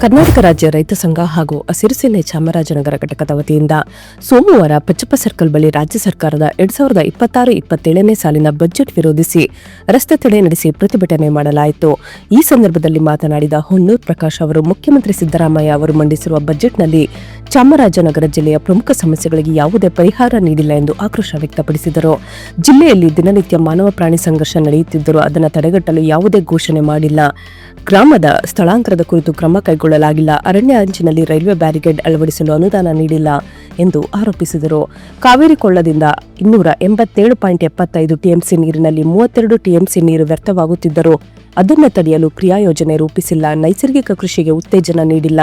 ಕರ್ನಾಟಕ ರಾಜ್ಯ ರೈತ ಸಂಘ ಹಾಗೂ ಹಸಿರು ಸೇನೆ ಚಾಮರಾಜನಗರ ಘಟಕದ ವತಿಯಿಂದ ಸೋಮವಾರ ಪಚ್ಚಪ್ಪ ಸರ್ಕಲ್ ಬಳಿ ರಾಜ್ಯ ಸರ್ಕಾರದ 2026-27ನೇ ಸಾಲಿನ ಬಜೆಟ್ ವಿರೋಧಿಸಿ ರಸ್ತೆ ತಡೆ ನಡೆಸಿ ಪ್ರತಿಭಟನೆ ಮಾಡಲಾಯಿತು. ಈ ಸಂದರ್ಭದಲ್ಲಿ ಮಾತನಾಡಿದ ಹೊನ್ನೂರು ಪ್ರಕಾಶ್ ಅವರು, ಮುಖ್ಯಮಂತ್ರಿ ಸಿದ್ದರಾಮಯ್ಯ ಅವರು ಮಂಡಿಸಿರುವ ಬಜೆಟ್ನಲ್ಲಿ ಚಾಮರಾಜನಗರ ಜಿಲ್ಲೆಯ ಪ್ರಮುಖ ಸಮಸ್ಯೆಗಳಿಗೆ ಯಾವುದೇ ಪರಿಹಾರ ನೀಡಿಲ್ಲ ಎಂದು ಆಕ್ರೋಶ ವ್ಯಕ್ತಪಡಿಸಿದರು. ಜಿಲ್ಲೆಯಲ್ಲಿ ದಿನನಿತ್ಯ ಮಾನವ ಪ್ರಾಣಿ ಸಂಘರ್ಷ ನಡೆಯುತ್ತಿದ್ದರೂ ಅದನ್ನು ತಡೆಗಟ್ಟಲು ಯಾವುದೇ ಘೋಷಣೆ ಮಾಡಿಲ್ಲ. ಗ್ರಾಮದ ಸ್ಥಳಾಂತರದ ಕುರಿತು ಕ್ರಮ ಕೈಗೊಳ್ಳಲಾಗಿಲ್ಲ. ಅರಣ್ಯ ಅಂಚಿನಲ್ಲಿ ರೈಲ್ವೆ ಬ್ಯಾರಿಕೇಡ್ ಅಳವಡಿಸಲು ಅನುದಾನ ನೀಡಿಲ್ಲ ಎಂದು ಆರೋಪಿಸಿದರು. ಕಾವೇರಿ ಕೊಳ್ಳದಿಂದ 287.75 ಟಿಎಂಸಿ ನೀರಿನಲ್ಲಿ 32 ಟಿಎಂಸಿ ನೀರು ವ್ಯರ್ಥವಾಗುತ್ತಿದ್ದರೂ ಅದನ್ನು ತಡೆಯಲು ಕ್ರಿಯಾಯೋಜನೆ ರೂಪಿಸಿಲ್ಲ. ನೈಸರ್ಗಿಕ ಕೃಷಿಗೆ ಉತ್ತೇಜನ ನೀಡಿಲ್ಲ.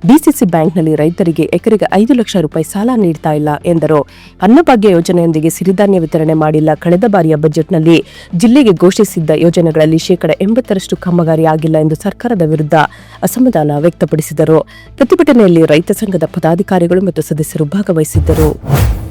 ಡಿಸಿಸಿ ಬ್ಯಾಂಕ್ನಲ್ಲಿ ರೈತರಿಗೆ ಎಕರೆಗೆ 5 ಲಕ್ಷ ರೂಪಾಯಿ ಸಾಲ ನೀಡ್ತಾ ಇಲ್ಲ ಎಂದರು. ಅನ್ನಭಾಗ್ಯ ಯೋಜನೆಯೊಂದಿಗೆ ಸಿರಿಧಾನ್ಯ ವಿತರಣೆ ಮಾಡಿಲ್ಲ. ಕಳೆದ ಬಾರಿಯ ಬಜೆಟ್ನಲ್ಲಿ ಜಿಲ್ಲೆಗೆ ಘೋಷಿಸಿದ್ದ ಯೋಜನೆಗಳಲ್ಲಿ 80% ಕಾಮಗಾರಿ ಆಗಿಲ್ಲ ಎಂದು ಸರ್ಕಾರದ ವಿರುದ್ಧ ಅಸಮಾಧಾನ ವ್ಯಕ್ತಪಡಿಸಿದರು. ಪ್ರತಿಭಟನೆಯಲ್ಲಿ ರೈತ ಸಂಘದ ಪದಾಧಿಕಾರಿಗಳು ಮತ್ತು ಸದಸ್ಯರು ಭಾಗವಹಿಸಿದ್ದರು.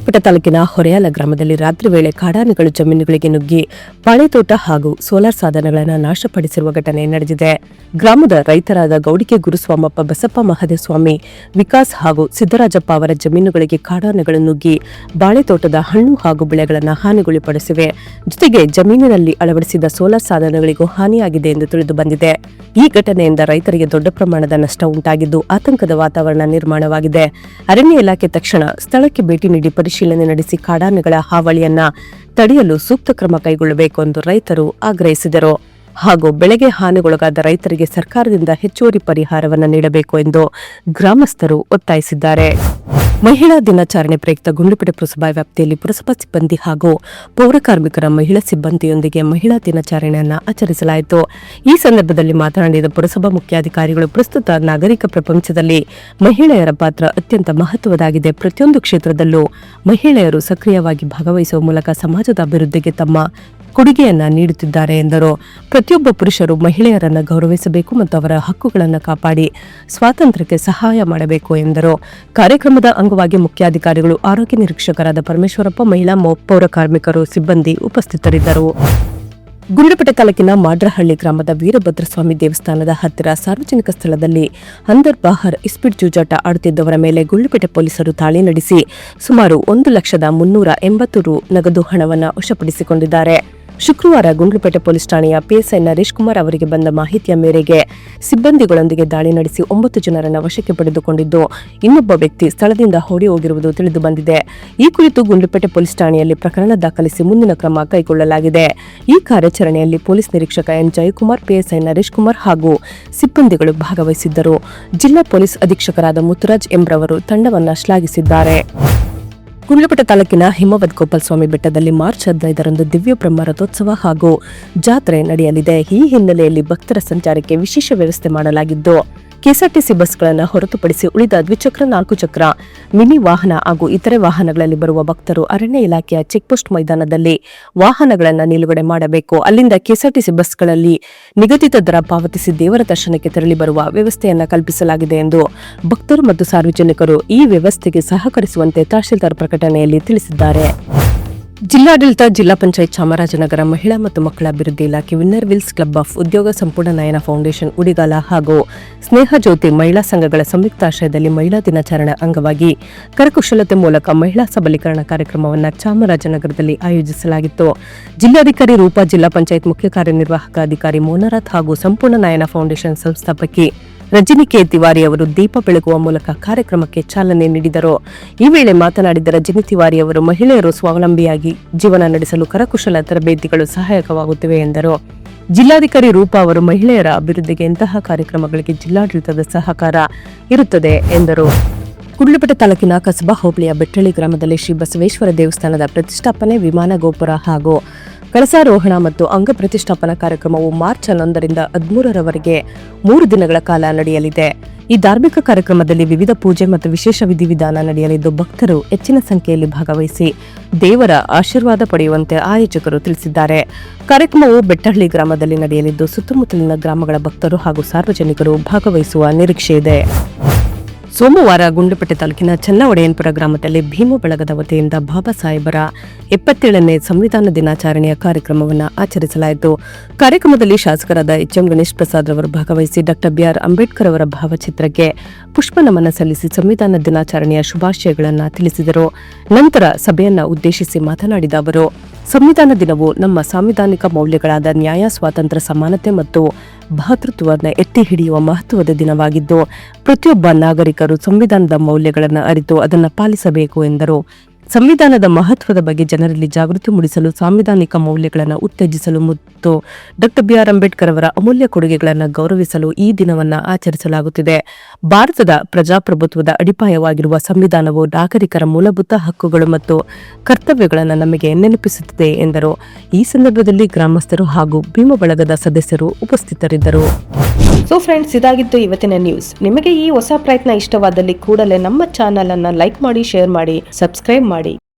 ಪುಟ್ಟ ತಾಲೂಕಿನ ಹೊರೆಯಾಲ ಗ್ರಾಮದಲ್ಲಿ ರಾತ್ರಿ ವೇಳೆ ಕಾಡಾನೆಗಳು ಜಮೀನುಗಳಿಗೆ ನುಗ್ಗಿ ಬಾಳೆತೋಟ ಹಾಗೂ ಸೋಲಾರ್ ಸಾಧನಗಳನ್ನು ನಾಶಪಡಿಸಿರುವ ಘಟನೆ ನಡೆದಿದೆ. ಗ್ರಾಮದ ರೈತರಾದ ಗೌಡಿಕೆ ಗುರುಸ್ವಾಮಪ್ಪ, ಬಸಪ್ಪ ಮಹದೇವಸ್ವಾಮಿ, ವಿಕಾಸ್ ಹಾಗೂ ಸಿದ್ದರಾಜಪ್ಪ ಅವರ ಜಮೀನುಗಳಿಗೆ ಕಾಡಾನೆಗಳು ನುಗ್ಗಿ ಬಾಳೆತೋಟದ ಹಣ್ಣು ಹಾಗೂ ಬೆಳೆಗಳನ್ನು ಹಾನಿಗೊಳಪಡಿಸಿವೆ. ಜೊತೆಗೆ ಜಮೀನಿನಲ್ಲಿ ಅಳವಡಿಸಿದ ಸೋಲಾರ್ ಸಾಧನಗಳಿಗೂ ಹಾನಿಯಾಗಿದೆ ಎಂದು ತಿಳಿದು ಬಂದಿದೆ. ಈ ಘಟನೆಯಿಂದ ರೈತರಿಗೆ ದೊಡ್ಡ ಪ್ರಮಾಣದ ನಷ್ಟ ಉಂಟಾಗಿದ್ದು ಆತಂಕದ ವಾತಾವರಣ ನಿರ್ಮಾಣವಾಗಿದೆ. ಅರಣ್ಯ ಇಲಾಖೆ ತಕ್ಷಣ ಸ್ಥಳಕ್ಕೆ ಭೇಟಿ ನೀಡಿ ಪರಿಶೀಲನೆ ನಡೆಸಿ ಕಾಡಾನೆಗಳ ಹಾವಳಿಯನ್ನ ತಡೆಯಲು ಸೂಕ್ತ ಕ್ರಮ ಕೈಗೊಳ್ಳಬೇಕು ಎಂದು ರೈತರು ಆಗ್ರಹಿಸಿದರು. ಹಾಗೂ ಬೆಳೆಗೆ ಹಾನಿಗೊಳಗಾದ ರೈತರಿಗೆ ಸರ್ಕಾರದಿಂದ ಹೆಚ್ಚುವರಿ ಪರಿಹಾರವನ್ನು ನೀಡಬೇಕು ಎಂದು ಗ್ರಾಮಸ್ಥರು ಒತ್ತಾಯಿಸಿದ್ದಾರೆ. ಮಹಿಳಾ ದಿನಾಚರಣೆ ಪ್ರಯುಕ್ತ ಗುಂಡ್ಲುಪೇಟೆ ಪುರಸಭಾ ವ್ಯಾಪ್ತಿಯಲ್ಲಿ ಪುರಸಭಾ ಸಿಬ್ಬಂದಿ ಹಾಗೂ ಪೌರ ಕಾರ್ಮಿಕರ ಮಹಿಳಾ ಸಿಬ್ಬಂದಿಯೊಂದಿಗೆ ಮಹಿಳಾ ದಿನಾಚರಣೆಯನ್ನು ಆಚರಿಸಲಾಯಿತು. ಈ ಸಂದರ್ಭದಲ್ಲಿ ಮಾತನಾಡಿದ ಪುರಸಭಾ ಮುಖ್ಯಾಧಿಕಾರಿಗಳು, ಪ್ರಸ್ತುತ ನಾಗರಿಕ ಪ್ರಪಂಚದಲ್ಲಿ ಮಹಿಳೆಯರ ಪಾತ್ರ ಅತ್ಯಂತ ಮಹತ್ವದಾಗಿದೆ. ಪ್ರತಿಯೊಂದು ಕ್ಷೇತ್ರದಲ್ಲೂ ಮಹಿಳೆಯರು ಸಕ್ರಿಯವಾಗಿ ಭಾಗವಹಿಸುವ ಮೂಲಕ ಸಮಾಜದ ಅಭಿವೃದ್ಧಿಗೆ ತಮ್ಮ ಕೊಡುಗೆಯನ್ನ ನೀಡುತ್ತಿದ್ದಾರೆ ಎಂದರು. ಪ್ರತಿಯೊಬ್ಬ ಪುರುಷರು ಮಹಿಳೆಯರನ್ನು ಗೌರವಿಸಬೇಕು ಮತ್ತು ಅವರ ಹಕ್ಕುಗಳನ್ನು ಕಾಪಾಡಿ ಸ್ವಾತಂತ್ರ್ಯಕ್ಕೆ ಸಹಾಯ ಮಾಡಬೇಕು ಎಂದರು. ಕಾರ್ಯಕ್ರಮದ ಅಂಗವಾಗಿ ಮುಖ್ಯಾಧಿಕಾರಿಗಳು, ಆರೋಗ್ಯ ನಿರೀಕ್ಷಕರಾದ ಪರಮೇಶ್ವರಪ್ಪ, ಮಹಿಳಾ ಪೌರ ಕಾರ್ಮಿಕರು, ಸಿಬ್ಬಂದಿ ಉಪಸ್ಥಿತರಿದ್ದರು. ಗುಂಡ್ಲುಪೇಟೆ ತಾಲೂಕಿನ ಮಾಡ್ರಹಳ್ಳಿ ಗ್ರಾಮದ ವೀರಭದ್ರಸ್ವಾಮಿ ದೇವಸ್ಥಾನದ ಹತ್ತಿರ ಸಾರ್ವಜನಿಕ ಸ್ಥಳದಲ್ಲಿ ಅಂದರ್ ಬಾಹರ್ ಇಸ್ಪೀಟ್ ಜೂಜಾಟ ಆಡುತ್ತಿದ್ದವರ ಮೇಲೆ ಗುಂಡ್ಲುಪೇಟೆ ಪೊಲೀಸರು ದಾಳಿ ನಡೆಸಿ ಸುಮಾರು 1,180,000 ರು ನಗದು ಹಣವನ್ನು ವಶಪಡಿಸಿಕೊಂಡಿದ್ದಾರೆ. ಶುಕ್ರವಾರ ಗುಂಡ್ಲುಪೇಟೆ ಪೊಲೀಸ್ ಠಾಣೆಯ ಪಿಎಸ್ಐ ನರೇಶ್ ಕುಮಾರ್ ಅವರಿಗೆ ಬಂದ ಮಾಹಿತಿಯ ಮೇರೆಗೆ ಸಿಬ್ಬಂದಿಗಳೊಂದಿಗೆ ದಾಳಿ ನಡೆಸಿ 9 ಜನರನ್ನು ವಶಕ್ಕೆ ಪಡೆದುಕೊಂಡಿದ್ದು ಇನ್ನೊಬ್ಬ ವ್ಯಕ್ತಿ ಸ್ಥಳದಿಂದ ಓಡಿ ಹೋಗಿರುವುದು ತಿಳಿದು ಬಂದಿದೆ. ಈ ಕುರಿತು ಗುಂಡ್ಲುಪೇಟೆ ಪೊಲೀಸ್ ಠಾಣೆಯಲ್ಲಿ ಪ್ರಕರಣ ದಾಖಲಿಸಿ ಮುಂದಿನ ಕ್ರಮ ಕೈಗೊಳ್ಳಲಾಗಿದೆ. ಈ ಕಾರ್ಯಾಚರಣೆಯಲ್ಲಿ ಪೊಲೀಸ್ ನಿರೀಕ್ಷಕ ಎನ್ ಜಯಕುಮಾರ್, ಪಿಎಸ್ಐ ನರೇಶ್ ಕುಮಾರ್ ಹಾಗೂ ಸಿಬ್ಬಂದಿಗಳು ಭಾಗವಹಿಸಿದ್ದರು. ಜಿಲ್ಲಾ ಪೊಲೀಸ್ ಅಧೀಕ್ಷಕರಾದ ಮುತ್ತುರಾಜ್ ಎಂಬ್ರವರು ತಂಡವನ್ನು ಶ್ಲಾಘಿಸಿದ್ದಾರೆ. ಗುಂಡ್ಲುಪೇಟೆ ತಾಲೂಕಿನ ಹಿಮವದ್ ಗೋಪಾಲಸ್ವಾಮಿ ಬೆಟ್ಟದಲ್ಲಿ ಮಾರ್ಚ್ 15ರಂದು ದಿವ್ಯ ಬ್ರಹ್ಮ ರಥೋತ್ಸವ ಹಾಗೂ ಜಾತ್ರೆ ನಡೆಯಲಿದೆ. ಈ ಹಿನ್ನೆಲೆಯಲ್ಲಿ ಭಕ್ತರ ಸಂಚಾರಕ್ಕೆ ವಿಶೇಷ ವ್ಯವಸ್ಥೆ ಮಾಡಲಾಗಿದ್ದು ಕೆಎಸ್ಆರ್ಟಿಸಿ ಬಸ್ಗಳನ್ನು ಹೊರತುಪಡಿಸಿ ಉಳಿದ ದ್ವಿಚಕ್ರ, 4 ಚಕ್ರ, ಮಿನಿ ವಾಹನ ಹಾಗೂ ಇತರೆ ವಾಹನಗಳಲ್ಲಿ ಬರುವ ಭಕ್ತರು ಅರಣ್ಯ ಇಲಾಖೆಯ ಚೆಕ್ಪೋಸ್ಟ್ ಮೈದಾನದಲ್ಲಿ ವಾಹನಗಳನ್ನು ನಿಲುಗಡೆ ಮಾಡಬೇಕು. ಅಲ್ಲಿಂದ ಕೆಎಸ್ಆರ್ಟಿಸಿ ಬಸ್ಗಳಲ್ಲಿ ನಿಗದಿತ ದರ ಪಾವತಿಸಿ ದೇವರ ದರ್ಶನಕ್ಕೆ ತೆರಳಿ ಬರುವ ವ್ಯವಸ್ಥೆಯನ್ನು ಕಲ್ಪಿಸಲಾಗಿದೆ ಎಂದು ಭಕ್ತರು ಮತ್ತು ಸಾರ್ವಜನಿಕರು ಈ ವ್ಯವಸ್ಥೆಗೆ ಸಹಕರಿಸುವಂತೆ ತಹಶೀಲ್ದಾರ್ ಪ್ರಕಟಣೆಯಲ್ಲಿ ತಿಳಿಸಿದ್ದಾರೆ. ಜಿಲ್ಲಾಡಳಿತ, ಜಿಲ್ಲಾ ಪಂಚಾಯತ್ ಚಾಮರಾಜನಗರ ಮಹಿಳಾ ಮತ್ತು ಮಕ್ಕಳ ಅಭಿವೃದ್ಧಿ ಇಲಾಖೆ, ವಿನ್ನರ್ ವಿಲ್ಸ್ ಕ್ಲಬ್ ಆಫ್ ಉದ್ಯೋಗ, ಸಂಪೂರ್ಣ ನಯನ ಫೌಂಡೇಶನ್, ಉಡಿಗಾಲ ಹಾಗೂ ಸ್ನೇಹ ಜ್ಯೋತಿ ಮಹಿಳಾ ಸಂಘಗಳ ಸಂಯುಕ್ತಾಶ್ರಯದಲ್ಲಿ ಮಹಿಳಾ ದಿನಾಚರಣೆ ಅಂಗವಾಗಿ ಕರಕುಶಲತೆ ಮೂಲಕ ಮಹಿಳಾ ಸಬಲೀಕರಣ ಕಾರ್ಯಕ್ರಮವನ್ನು ಚಾಮರಾಜನಗರದಲ್ಲಿ ಆಯೋಜಿಸಲಾಗಿತ್ತು. ಜಿಲ್ಲಾಧಿಕಾರಿ ರೂಪಾ, ಜಿಲ್ಲಾ ಪಂಚಾಯತ್ ಮುಖ್ಯ ಕಾರ್ಯನಿರ್ವಾಹಕ ಅಧಿಕಾರಿ ಮೋನಾರಥ್ ಹಾಗೂ ಸಂಪೂರ್ಣ ನಯನ ಫೌಂಡೇಶನ್ ಸಂಸ್ಥಾಪಕಿ ರಜನಿಕೆ ತಿವಾರಿ ಅವರು ದೀಪ ಬೆಳಗುವ ಮೂಲಕ ಕಾರ್ಯಕ್ರಮಕ್ಕೆ ಚಾಲನೆ ನೀಡಿದರು. ಈ ವೇಳೆ ಮಾತನಾಡಿದ ರಜನಿ ತಿವಾರಿ ಅವರು, ಮಹಿಳೆಯರು ಸ್ವಾವಲಂಬಿಯಾಗಿ ಜೀವನ ನಡೆಸಲು ಕರಕುಶಲ ತರಬೇತಿಗಳು ಸಹಾಯಕವಾಗುತ್ತಿವೆ ಎಂದರು. ಜಿಲ್ಲಾಧಿಕಾರಿ ರೂಪಾ ಅವರು, ಮಹಿಳೆಯರ ಅಭಿವೃದ್ಧಿಗೆ ಇಂತಹ ಕಾರ್ಯಕ್ರಮಗಳಿಗೆ ಜಿಲ್ಲಾಡಳಿತದ ಸಹಕಾರ ಇರುತ್ತದೆ ಎಂದರು. ಗುಂಡ್ಲುಪೇಟೆ ತಾಲೂಕಿನ ಕಸಬಾ ಹೋಬಳಿಯ ಬೆಟ್ಟಳ್ಳಿ ಗ್ರಾಮದಲ್ಲಿ ಶ್ರೀ ಬಸವೇಶ್ವರ ದೇವಸ್ಥಾನದ ಪ್ರತಿಷ್ಠಾಪನೆ, ವಿಮಾನ ಗೋಪುರ ಹಾಗೂ ಕಳಸಾರೋಹಣ ಮತ್ತು ಅಂಗ ಪ್ರತಿಷ್ಠಾಪನಾ ಕಾರ್ಯಕ್ರಮವು ಮಾರ್ಚ್ 11ರಿಂದ 13ರವರೆಗೆ 3 ದಿನಗಳ ಕಾಲ ನಡೆಯಲಿದೆ. ಈ ಧಾರ್ಮಿಕ ಕಾರ್ಯಕ್ರಮದಲ್ಲಿ ವಿವಿಧ ಪೂಜೆ ಮತ್ತು ವಿಶೇಷ ವಿಧಿವಿಧಾನ ನಡೆಯಲಿದ್ದು ಭಕ್ತರು ಹೆಚ್ಚಿನ ಸಂಖ್ಯೆಯಲ್ಲಿ ಭಾಗವಹಿಸಿ ದೇವರ ಆಶೀರ್ವಾದ ಪಡೆಯುವಂತೆ ಆಯೋಜಕರು ತಿಳಿಸಿದ್ದಾರೆ. ಕಾರ್ಯಕ್ರಮವು ಬೆಟ್ಟಹಳ್ಳಿ ಗ್ರಾಮದಲ್ಲಿ ನಡೆಯಲಿದ್ದು ಸುತ್ತಮುತ್ತಲಿನ ಗ್ರಾಮಗಳ ಭಕ್ತರು ಹಾಗೂ ಸಾರ್ವಜನಿಕರು ಭಾಗವಹಿಸುವ ನಿರೀಕ್ಷೆ ಇದೆ. ಸೋಮವಾರ ಗುಂಡ್ಲುಪೇಟೆ ತಾಲೂಕಿನ ಚನ್ನಒಡೆಯನಪುರ ಗ್ರಾಮದಲ್ಲಿ ಭೀಮು ಬಳಗದ ವತಿಯಿಂದ ಬಾಬಾ ಸಾಹೇಬರ 77ನೇ ಸಂವಿಧಾನ ದಿನಾಚರಣೆಯ ಕಾರ್ಯಕ್ರಮವನ್ನು ಆಚರಿಸಲಾಯಿತು. ಕಾರ್ಯಕ್ರಮದಲ್ಲಿ ಶಾಸಕರಾದ ಎಚ್ಎಂ ಗಣೇಶ್ ಪ್ರಸಾದ್ ರವರು ಭಾಗವಹಿಸಿ ಡಾ ಬಿಆರ್ ಅಂಬೇಡ್ಕರ್ ಅವರ ಭಾವಚಿತ್ರಕ್ಕೆ ಪುಷ್ಪ ನಮನ ಸಲ್ಲಿಸಿ ಸಂವಿಧಾನ ದಿನಾಚರಣೆಯ ಶುಭಾಶಯಗಳನ್ನು ತಿಳಿಸಿದರು. ನಂತರ ಸಭೆಯನ್ನ ಉದ್ದೇಶಿಸಿ ಮಾತನಾಡಿದ ಅವರು, ಸಂವಿಧಾನ ದಿನವು ನಮ್ಮ ಸಾಂವಿಧಾನಿಕ ಮೌಲ್ಯಗಳಾದ ನ್ಯಾಯ, ಸ್ವಾತಂತ್ರ್ಯ, ಸಮಾನತೆ ಮತ್ತು ಭ್ರಾತೃತ್ವವನ್ನು ಎತ್ತಿ ಹಿಡಿಯುವ ಮಹತ್ವದ ದಿನವಾಗಿದ್ದು, ಪ್ರತಿಯೊಬ್ಬ ನಾಗರಿಕರು ಸಂವಿಧಾನದ ಮೌಲ್ಯಗಳನ್ನು ಅರಿತು ಅದನ್ನು ಪಾಲಿಸಬೇಕು ಎಂದರು. ಸಂವಿಧಾನದ ಮಹತ್ವದ ಬಗ್ಗೆ ಜನರಲ್ಲಿ ಜಾಗೃತಿ ಮೂಡಿಸಲು, ಸಾಂವಿಧಾನಿಕ ಮೌಲ್ಯಗಳನ್ನು ಉತ್ತೇಜಿಸಲು ಮತ್ತು ಡಾ ಬಿಆರ್ ಅಂಬೇಡ್ಕರ್ ಅವರ ಅಮೂಲ್ಯ ಕೊಡುಗೆಗಳನ್ನು ಗೌರವಿಸಲು ಈ ದಿನವನ್ನು ಆಚರಿಸಲಾಗುತ್ತಿದೆ. ಭಾರತದ ಪ್ರಜಾಪ್ರಭುತ್ವದ ಅಡಿಪಾಯವಾಗಿರುವ ಸಂವಿಧಾನವು ನಾಗರಿಕರ ಮೂಲಭೂತ ಹಕ್ಕುಗಳು ಮತ್ತು ಕರ್ತವ್ಯಗಳನ್ನು ನಮಗೆ ನೆನಪಿಸುತ್ತದೆ ಎಂದರು. ಈ ಸಂದರ್ಭದಲ್ಲಿ ಗ್ರಾಮಸ್ಥರು ಹಾಗೂ ಭೀಮ ಬಳಗದ ಸದಸ್ಯರು ಉಪಸ್ಥಿತರಿದ್ದರು. ಸೊ ಫ್ರೆಂಡ್ಸ್, ಇದಾಗಿತ್ತು ಇವತ್ತಿನ ನ್ಯೂಸ್. ನಿಮಗೆ ಈ ಹೊಸ ಪ್ರಯತ್ನ ಇಷ್ಟವಾದಲ್ಲಿ ಕೂಡಲೇ ನಮ್ಮ ಚಾನೆಲ್ ಅನ್ನು ಲೈಕ್ ಮಾಡಿ, ಶೇರ್ ಮಾಡಿ, ಸಬ್ಸ್ಕ್ರೈಬ್ ಮಾಡಿ.